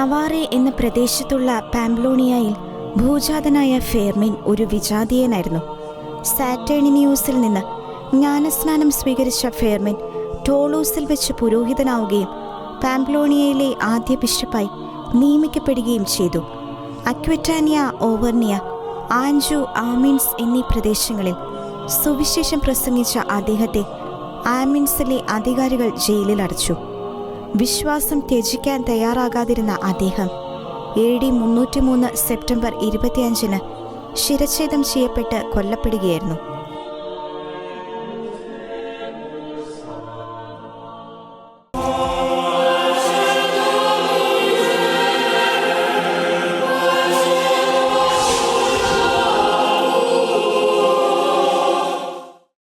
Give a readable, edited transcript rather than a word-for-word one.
നവാറെ എന്ന പ്രദേശത്തുള്ള പാംപ്ലോണിയയിൽ ഭൂജാതനായ ഫെർമിൻ ഒരു വിജാതീയനായിരുന്നു. സാറ്റേണിനിയൂസിൽ നിന്ന് ജ്ഞാനസ്നാനം സ്വീകരിച്ച ഫെർമിൻ ടോളൂസിൽ വെച്ച് പുരോഹിതനാവുകയും പാംപ്ലോണിയയിലെ ആദ്യ ബിഷപ്പായി നിയമിക്കപ്പെടുകയും ചെയ്തു. അക്വിറ്റാനിയ, ഓവർണിയ, ആൻജു, ആമിൻസ് എന്നീ പ്രദേശങ്ങളിൽ സുവിശേഷം പ്രസംഗിച്ച അദ്ദേഹത്തെ ആമിൻസിലെ അധികാരികൾ ജയിലിൽ അടച്ചു. വിശ്വാസം ത്യജിക്കാൻ തയ്യാറാകാതിരുന്ന അദ്ദേഹം AD 303 സെപ്റ്റംബർ 25 ശിരച്ഛേദം ചെയ്യപ്പെട്ട് കൊല്ലപ്പെടുകയായിരുന്നു.